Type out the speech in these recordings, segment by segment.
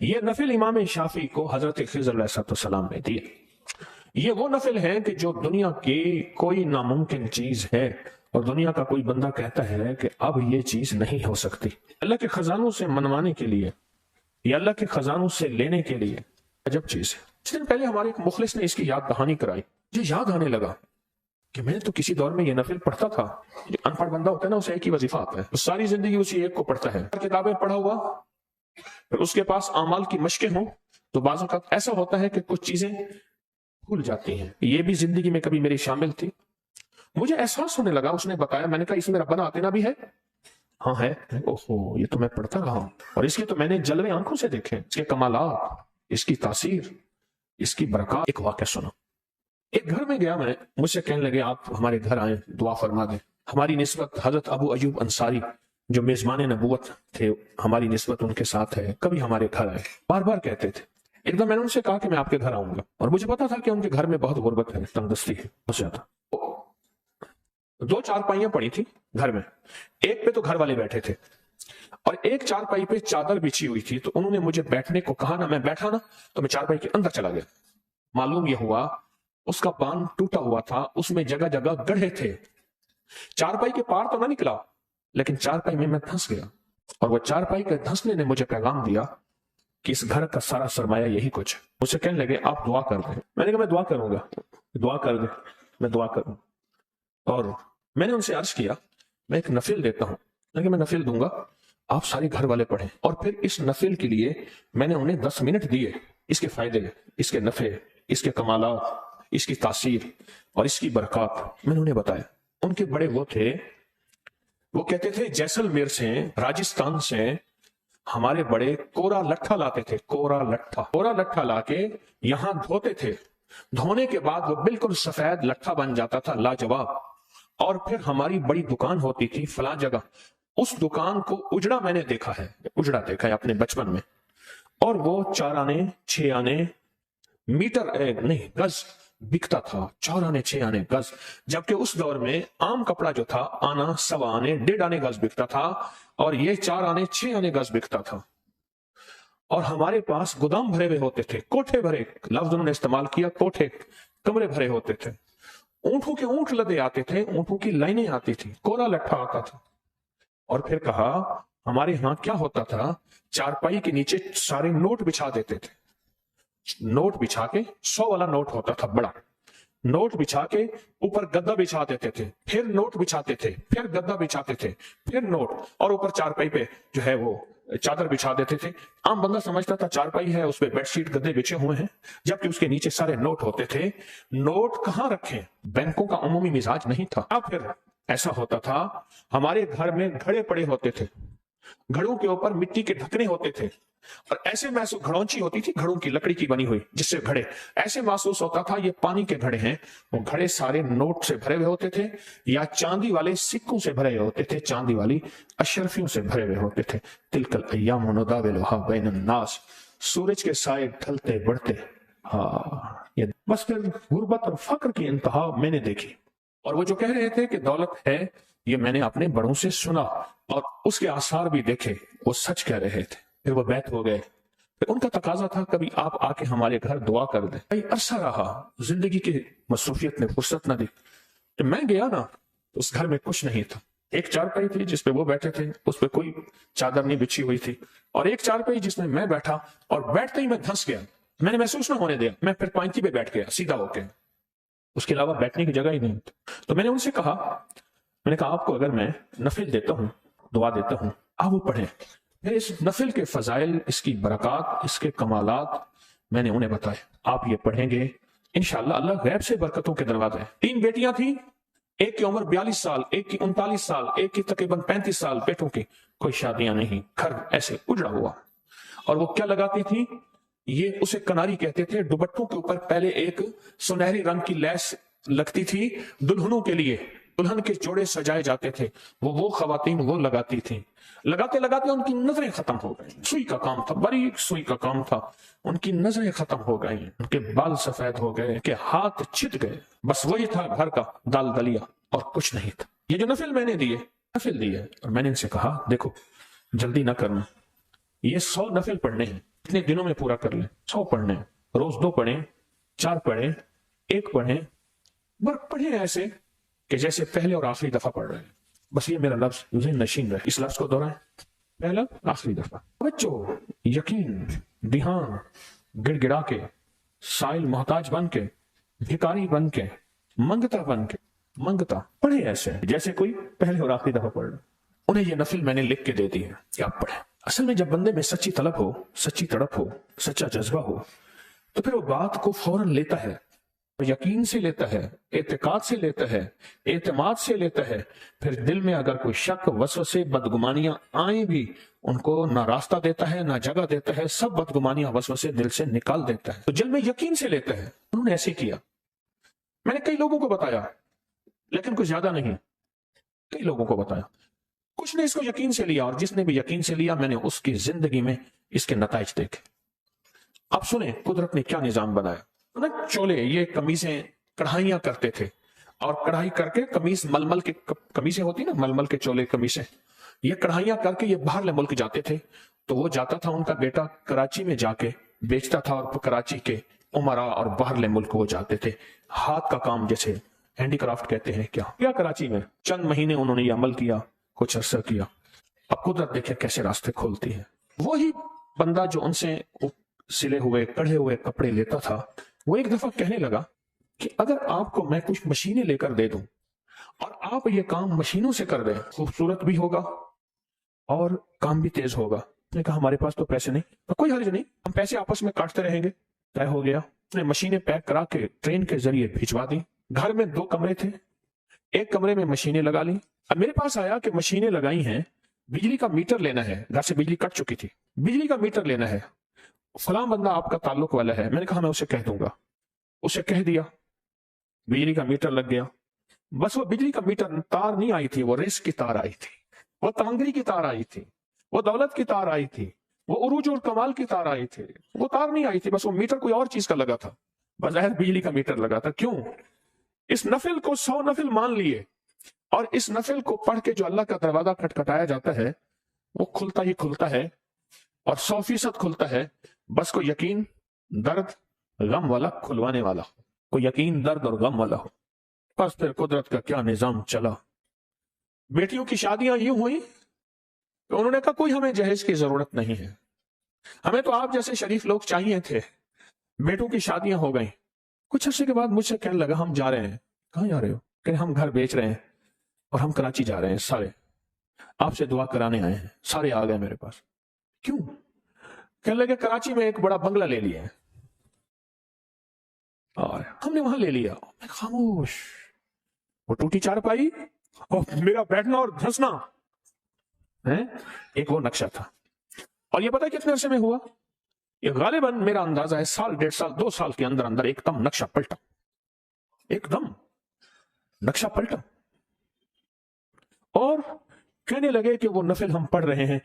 ये नफिल इमाम शाफी को हजरत खिज़र अलैहिस्सलाम ने दिए। ये वो नफिल है कि जो दुनिया की कोई नामुमकिन चीज है और दुनिया का कोई बंदा कहता है कि अब ये चीज नहीं हो सकती, अल्लाह के खजानों से मनवाने के लिए या अल्लाह के खजानों से लेने के लिए अजब चीज है। कुछ दिन पहले हमारे एक मुखलिस ने इसकी याद दहानी कराई। मुझे याद आने लगा कि मैंने तो किसी दौर में ये नफिल पढ़ता था। जो अनपढ़ बंदा होता है ना, उसे एक ही वजीफा आता है, तो सारी जिंदगी उसी एक को पढ़ता है। किताबें पढ़ा हुआ, फिर उसके पास आमाल की मशकें हों तो बाज़ औक़ात ऐसा होता है कि कुछ चीजें भूल जाती हैं। ये भी जिंदगी में कभी मेरी शामिल थी। मुझे एहसास होने लगा, उसने बताया, मैंने कहा इसमें रब्बना आतिना भी है? हाँ है। ओहो, ये तो मैं पढ़ता रहा हूं और इसके तो मैंने जलवे आंखों से देखे, इसके कमालात, इसकी तासीर, इसकी बरकत। एक वाक़या सुना। एक घर में गया मैं, मुझसे कहने लगे आप हमारे घर आए, दुआ फरमा दें। हमारी निस्बत हजरत अबू अयूब अंसारी जो मेजबान नबूवत थे, हमारी निस्बत उनके साथ है। कभी हमारे घर आए, बार बार कहते थे। एकदम मैंने उनसे कहा कि मैं आपके घर आऊंगा, और मुझे पता था कि उनके घर में बहुत गुर्बत है, तंगदस्ती है बहुत ज्यादा। 2 चारपाइयां पड़ी थी घर में, एक पे तो घर वाले बैठे थे और एक चारपाई पे चादर बिछी हुई थी। तो उन्होंने मुझे बैठने को कहा ना, मैं बैठा ना तो मैं चारपाई के अंदर चला गया। मालूम यह हुआ उसका पान टूटा हुआ था, उसमें जगह जगह गड्ढे थे। चारपाई के पार तो ना निकला, लेकिन चारपाई में मैं धंस गया। और वो चारपाई के धंसने ने मुझे पैगाम दिया कि इस घर का सारा सरमाया यही कुछ है। मुझसे कहने लगे आप दुआ कर दें। मैंने कहा मैं दुआ करूंगा, दुआ कर दे, मैं दुआ करूँ। और मैंने उनसे अर्ज किया मैं एक नफिल देता हूं, मैं नफिल दूंगा, आप सारे घर वाले पढ़ें। और फिर इस नफिल के लिए मैंने उन्हें 10 मिनट दिए। इसके फायदे, इसके नफे, इसके कमालात, इसकी तासीर और इसकी बरकत मैंने उन्हें बताया। उनके बड़े वो थे, वो कहते थे जैसलमेर से, राजस्थान से हमारे बड़े कोरा लट्ठा लाते थे। कोरा लट्ठा लाके यहां धोते थे। धोने के बाद वो बिल्कुल सफेद लट्ठा बन जाता था, लाजवाब। और फिर हमारी बड़ी दुकान होती थी फला जगह, उस दुकान को उजड़ा मैंने देखा है, उजड़ा देखा है अपने बचपन में। और वो 4 आने 6 आने मीटर नहीं गज बिकता था, 4 आने 6 आने गज। जबकि उस दौर में आम कपड़ा जो था आना, 1.25 आने 1.5 आने गज बिकता था, और ये 4 आने 6 आने गज बिकता था। और हमारे पास गोदाम भरे हुए होते थे, कोठे भरे, लफ्ज उन्होंने इस्तेमाल किया, कोठे, कमरे भरे होते थे। ऊंटों के ऊंट लदे आते थे, ऊंटों की लाइनें आती थी, कोरा लट्ठा आता था। और फिर कहा हमारे यहां क्या होता था, चारपाई के नीचे सारे नोट बिछा देते थे। नोट बिछा के, 100 वाला नोट होता था बड़ा, नोट बिछा के ऊपर गद्दा बिछा देते थे, फिर नोट बिछाते थे, फिर गद्दा बिछाते थे, फिर नोट, और ऊपर चारपाई पे जो है वो चादर बिछा देते थे। आम बंदा समझता था चारपाई है, उस पे बेडशीट गद्दे बिछे हुए हैं, जबकि उसके नीचे सारे नोट होते थे। नोट कहां रखें, बैंकों का उमूमी मिजाज नहीं था। अब फिर ऐसा होता था हमारे घर में घड़े पड़े होते थे, घड़ों के ऊपर मिट्टी के ढकने होते थे, और ऐसे महसूस, घड़ौंची होती थी घड़ों की लकड़ी की बनी हुई, जिससे घड़े, ऐसे महसूस होता था ये पानी के घड़े हैं। वो घड़े सारे नोट से भरे हुए होते थे या चांदी वाले सिक्कों से भरे हुए होते थे, चांदी वाली अशरफियों से भरे हुए होते थे। तिलकल अय्याम नुदाविलुहा बैनन नास, सूरज के साए ढलते बढ़ते। हाँ, ये बस फिर गुर्बत और फक्र की इंतहा मैंने देखी। और वो जो कह रहे थे कि दौलत है, ये मैंने अपने बड़ों से सुना और उसके आसार भी देखे, वो सच कह रहे थे। फिर वो बैत हो गए। फिर उनका तकाजा था कभी आप आके हमारे घर दुआ कर दें। कई अरसा रहा, जिंदगी की मसरूफियत ने फुर्सत न दी। जब मैं गया ना, तो उस घर में कुछ नहीं था। एक चारपाई थी जिसपे वो बैठे थे, उस पर कोई चादर नहीं बिछी हुई थी, और एक चारपाई जिसमें मैं बैठा, और बैठते ही मैं धंस गया। मैंने महसूस ना होने दिया, मैं फिर पांती पे बैठ गया सीधा होके, उसके अलावा बैठने की जगह ही नहीं। तो मैंने उनसे कहा, मैंने कहा आपको अगर मैं नफिल देता हूं, दुआ देता हूं, आप वो पढ़ें। फिर इस नफिल के फजाइल, इसकी बरकत, इसके कमालात मैंने उन्हें बताए। आप ये पढ़ेंगे इंशाअल्लाह, अल्लाह गैब से बरकतों के दरवाजे हैं। 3 बेटियां थी, एक की उम्र 42 साल, एक की 39 साल, एक की तकरीबन 35 साल। बेटों की कोई शादियां नहीं, घर ऐसे उजड़ा हुआ। और वो क्या लगाती थी, ये उसे कनारी कहते थे। दुपट्टों के ऊपर पहले एक सुनहरी रंग की लैस लगती थी दुल्हनों के लिए, दुल्हन के जोड़े सजाए जाते थे, वो खवातीन वो लगाती थी। लगाते लगाते उनकी नजरें खत्म हो गई। सुई का काम था, बारीक सुई का काम था, उनकी नजरें खत्म हो गई, उनके बाल सफेद हो गए, उनके हाथ छिद गए। बस वही था घर का दाल दलिया, और कुछ नहीं था। ये जो नफिल मैंने दिए, नफिल दिए, और मैंने इनसे कहा देखो जल्दी ना करना, ये 100 नफिल पढ़ने हैं, इतने दिनों में पूरा कर लें। 100 पढ़ने, रोज 2 पढ़ें, 4 पढ़ें, 1 पढ़ें, बस पढ़ें ऐसे कि जैसे पहले और आखिरी दफा पढ़ रहे हैं। बस ये मेरा लफ्ज यूं नशीन रहे। इस लफ्ज को दोहराएं, पहला आखिरी दफा। बच्चों, यकीन, ध्यान, गिड़गिड़ा के, साइल मोहताज बन के, भिकारी बन के, मंगता बन के, मंगता पढ़े ऐसे जैसे कोई पहले और आखिरी दफा पढ़ रहे। उन्हें ये नफिल मैंने लिख के दे दी है कि आप पढ़े। असल में जब बंदे में सच्ची तलब हो, सच्ची तड़प हो, सच्चा जज्बा हो, तो फिर वो बात को फौरन लेता है, यकीन से लेता है, एतकाद से लेता है, एतमाद से लेता है। फिर दिल में अगर कोई शक, वसवसे, बदगुमानियां आए भी, उनको ना रास्ता देता है, ना जगह देता है, सब बदगुमानियां, वसवसे दिल से निकाल देता है। तो दिल में यकीन से लेता है। उन्होंने ऐसे किया। मैंने कई लोगों को बताया, लेकिन कुछ ज्यादा नहीं, कई लोगों को बताया। कुछ ने इसको यकीन से लिया, और जिसने भी यकीन से लिया, मैंने उसकी जिंदगी में इसके नताइज देखे। अब सुने कुदरत ने क्या निजाम बनाया ना। चोले, ये कमीजें कढ़ाइयां करते थे, और कढ़ाई करके कमीज, मलमल के कमीजें होती ना, मलमल के चोले कमीजें, ये कढ़ाइयां करके ये बाहर मुल्क जाते थे। तो वो जाता था, उनका बेटा कराची में जाके बेचता था, और कराची के उमरा और बाहर मुल्क वो जाते थे। हाथ का काम, जैसे हैंडीक्राफ्ट कहते हैं, क्या कराची में चंद महीने उन्होंने ये अमल किया, कुछ अरसा किया। अब कुदरत देखे कैसे रास्ते खोलती है। वही बंदा जो उनसे सिले हुए, कढ़े हुए कपड़े लेता था, वो एक दफा कहने लगा कि अगर आपको मैं कुछ मशीनें लेकर दे दूं और आप ये काम मशीनों से कर दें, खूबसूरत भी होगा और काम भी तेज होगा। उसने कहा हमारे पास तो पैसे नहीं। तो कोई हर्ज नहीं, हम पैसे आपस में काटते रहेंगे। तय हो गया। उसने मशीनें पैक करा के ट्रेन के जरिए भिजवा दी। घर में 2 कमरे थे, एक कमरे में मशीनें लगा ली। अब मेरे पास आया कि मशीनें लगाई हैं, बिजली का मीटर लेना है, घर से बिजली कट चुकी थी, बिजली का मीटर लेना है, फलां बंदा आपका ताल्लुक वाला है। मैंने कहा मैं उसे कह दूंगा। उसे कह दिया, बिजली का मीटर लग गया। बस वो बिजली का मीटर तार नहीं आई थी, वो रेस की तार आई थी, वो तांगरी की तार आई थी, वो दौलत की तार आई थी, वो उरूज और कमाल की तार आई थी। वो तार नहीं आई थी, बस वो मीटर कोई और चीज का लगा था, बज़ाहिर बिजली का मीटर लगा था। क्यों? इस नफिल को 100 नफिल मान लिए, और इस नफिल को पढ़ के जो अल्लाह का दरवाजा खटखटाया जाता है, वो खुलता ही खुलता है, और 100% खुलता है। बस कोई यकीन, दर्द, गम वाला खुलवाने वाला, कोई यकीन, दर्द और गम वाला हो। बस फिर कुदरत का क्या निजाम चला। बेटियों की शादियां यूं हुई तो उन्होंने कहा कोई हमें जहेज की जरूरत नहीं है, हमें तो आप जैसे शरीफ लोग चाहिए थे। बेटों की शादियां हो गई। कुछ अर्से के बाद मुझसे कहने लगा हम जा रहे हैं। कहाँ जा रहे हो? कि हम घर बेच रहे हैं और हम कराची जा रहे हैं, सारे आपसे दुआ कराने आए हैं। सारे आ गए मेरे पास। क्यों? कहने लगे कराची में एक बड़ा बंगला ले लिया है और हमने वहां ले लिया। मैं खामोश। वो टूटी चारपाई और मेरा बैठना और धंसना है, एक वो नक्शा था। और ये पता है कितने अरसे में हुआ? ये गालिबन मेरा अंदाजा है 1 साल, 1.5 साल, 2 साल के अंदर अंदर एकदम नक्शा पलटा, एकदम नक्शा पलटा। और कहने लगे कि वो नफिल हम पढ़ रहे हैं,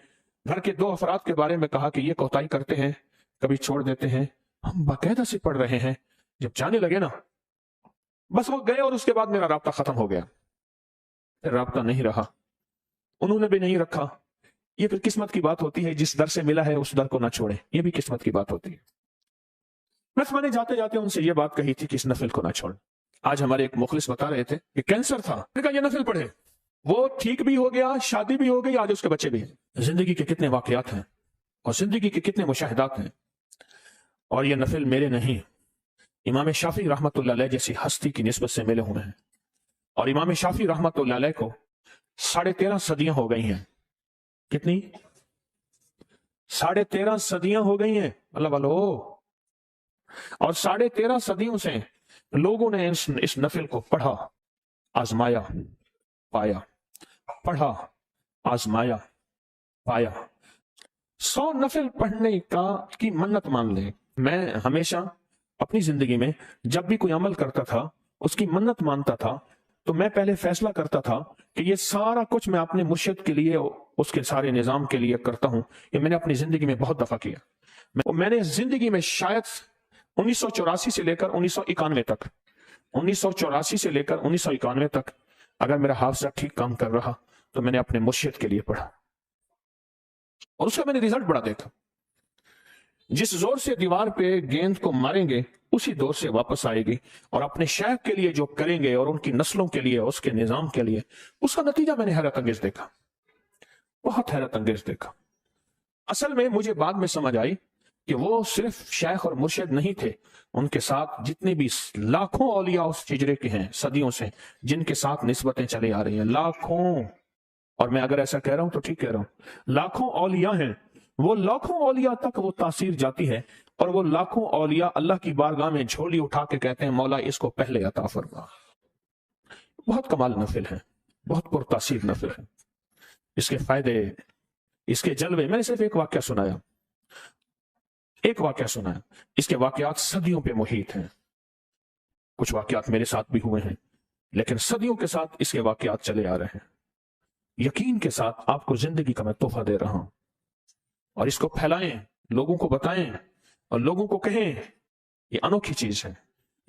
घर के 2 अफराद के बारे में कहा कि ये कोताही करते हैं, कभी छोड़ देते हैं, हम बाकायदा से पढ़ रहे हैं। जब जाने लगे ना, बस वो गए और उसके बाद मेरा राब्ता खत्म हो गया। फिर राब्ता नहीं रहा, उन्होंने भी नहीं रखा। ये फिर किस्मत की बात होती है, जिस दर से मिला है उस दर को ना छोड़े, ये भी किस्मत की बात होती है। बस मैंने जाते जाते उनसे ये बात कही थी कि इस नफिल को ना छोड़। आज हमारे एक मुखलिस बता रहे थे कि कैंसर था, मैंने कहा ये नफिल पढ़े, वो ठीक भी हो गया, शादी भी हो गई, आज उसके बच्चे भी हैं। जिंदगी के कितने वाकयात हैं और जिंदगी के कितने मुशाहिदात हैं, और ये नफिल मेरे नहीं, इमाम शाफी रहमतुल्लाह अलैह जैसी हस्ती की निस्बत से मिले हुए हैं। और इमाम शाफी रहमतुल्लाह अलैह को 13.5 सदियां हो गई हैं। कितनी? 13.5 सदियां हो गई हैं अल्लाह वालो। और 13.5 सदियों से लोगों ने इस नफिल को पढ़ा, आजमाया, पाया, पढ़ा, आजमाया, पाया। 100 नफिल पढ़ने की मन्नत मान ले। मैं हमेशा अपनी जिंदगी में जब भी कोई अमल करता था, उसकी मन्नत मानता था, तो मैं पहले फैसला करता था कि ये सारा कुछ मैं अपने मुर्शिद के लिए, उसके सारे निजाम के लिए करता हूं। ये मैंने अपनी जिंदगी में बहुत दफा किया। मैंने जिंदगी में शायद 1984 से लेकर 1991 तक, 1984 से लेकर 1991 तक, अगर मेरा हाफजा ठीक काम कर रहा तो मैंने अपने मुर्शिद के लिए पढ़ा, और उसका मैंने रिजल्ट बड़ा देखा। جس زور سے دیوار پہ گیند کو ماریں گے اسی دور سے واپس آئے گی، اور اپنے شیخ کے لیے جو کریں گے اور ان کی نسلوں کے لیے، اس کے نظام کے لیے، اس کا نتیجہ میں نے حیرت انگیز دیکھا، بہت حیرت انگیز دیکھا۔ اصل میں مجھے بعد میں سمجھ آئی کہ وہ صرف شیخ اور مرشد نہیں تھے، ان کے ساتھ جتنے بھی لاکھوں اولیاء اس شجرے کے ہیں صدیوں سے، جن کے ساتھ نسبتیں چلی آ رہی ہیں، لاکھوں، اور میں اگر ایسا کہہ رہا ہوں تو ٹھیک کہہ رہا ہوں، لاکھوں اولیاء ہیں، وہ لاکھوں اولیاء تک وہ تاثیر جاتی ہے، اور وہ لاکھوں اولیاء اللہ کی بارگاہ میں جھولی اٹھا کے کہتے ہیں مولا اس کو پہلے عطا فرما۔ بہت کمال نفل ہے، بہت پرتاثیر نفل ہے، اس کے فائدے، اس کے جلوے، میں نے صرف ایک واقعہ سنایا، ایک واقعہ سنایا، اس کے واقعات صدیوں پہ محیط ہیں، کچھ واقعات میرے ساتھ بھی ہوئے ہیں، لیکن صدیوں کے ساتھ اس کے واقعات چلے آ رہے ہیں۔ یقین کے ساتھ آپ کو زندگی کا میں تحفہ دے رہا ہوں، اور اس کو پھیلائیں، لوگوں کو بتائیں، اور لوگوں کو کہیں یہ انوکھی چیز ہے،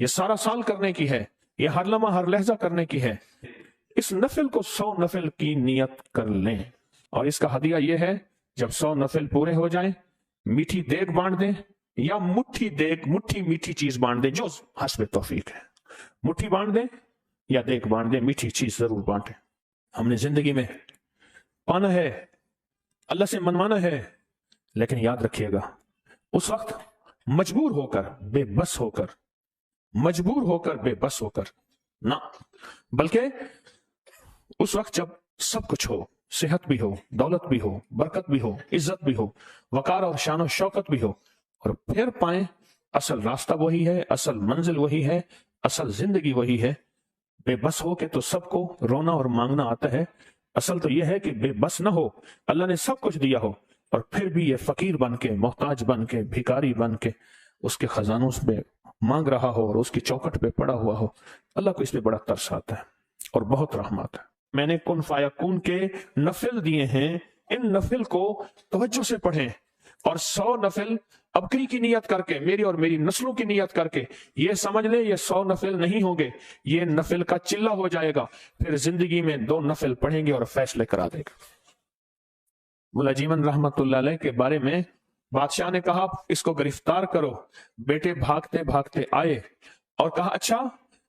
یہ سارا سال کرنے کی ہے، یہ ہر لمحہ ہر لہجہ کرنے کی ہے۔ اس نفل کو 100 نفل کی نیت کر لیں، اور اس کا ہدیہ یہ ہے جب 100 نفل پورے ہو جائیں میٹھی دیگ بانٹ دیں، یا مٹھی دیگ، مٹھی میٹھی چیز بانٹ دیں، جو حسب توفیق ہے، مٹھی بانٹ دیں یا دیگ بانٹ دیں، میٹھی چیز ضرور بانٹیں۔ ہم نے زندگی میں پانا ہے، اللہ سے منوانا ہے، لیکن یاد رکھیے گا اس وقت مجبور ہو کر، بے بس ہو کر، مجبور ہو کر، بے بس ہو کر نہ، بلکہ اس وقت جب سب کچھ ہو، صحت بھی ہو، دولت بھی ہو، برکت بھی ہو، عزت بھی ہو، وقار اور شان و شوکت بھی ہو، اور پھر پائیں اصل راستہ وہی ہے، اصل منزل وہی ہے، اصل زندگی وہی ہے۔ بے بس ہو کے تو سب کو رونا اور مانگنا آتا ہے، اصل تو یہ ہے کہ بے بس نہ ہو، اللہ نے سب کچھ دیا ہو، اور پھر بھی یہ فقیر بن کے، محتاج بن کے، بھیکاری بن کے اس کے خزانوں میں مانگ رہا ہو اور اس کی چوکٹ پہ پڑا ہوا ہو۔ اللہ کو اس پہ بڑا ترس آتا ہے اور بہت رحمت ہے۔ میں نے کن فیکون کے نفل دیے ہیں، ان نفل کو توجہ سے پڑھیں، اور 100 نفل ابکری کی نیت کر کے، میری اور میری نسلوں کی نیت کر کے، یہ سمجھ لیں یہ 100 نفل نہیں ہوں گے، یہ نفل کا چلہ ہو جائے گا، پھر زندگی میں 2 نفل پڑھیں گے اور فیصلے کرا دے گا۔ مولا جیون رحمت اللہ علیہ کے بارے میں بادشاہ نے کہا اس کو گرفتار کرو، بیٹے بھاگتے بھاگتے آئے اور کہا اچھا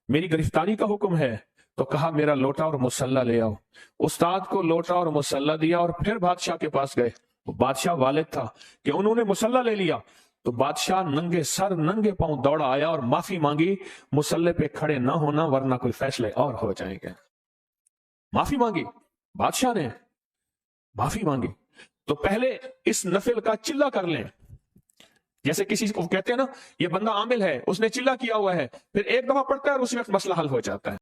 میری گرفتاری کا حکم ہے، تو کہا میرا لوٹا اور مسلح لے آؤ۔ استاد کو لوٹا اور مسلح دیا اور پھر بادشاہ کے پاس گئے۔ بادشاہ والد تھا کہ انہوں نے مسلح لے لیا، تو بادشاہ ننگے سر ننگے پاؤں دوڑا آیا اور معافی مانگی، مسلح پہ کھڑے نہ ہونا ورنہ کوئی فیصلے اور ہو جائیں گے۔ معافی مانگی، بادشاہ نے معافی مانگی، تو پہلے اس نفل کا چلہ کر لیں۔ جیسے کسی کو کہتے ہیں نا یہ بندہ عامل ہے، اس نے چلہ کیا ہوا ہے، پھر ایک دفعہ پڑھتا ہے اور اسی وقت مسئلہ حل ہو جاتا ہے۔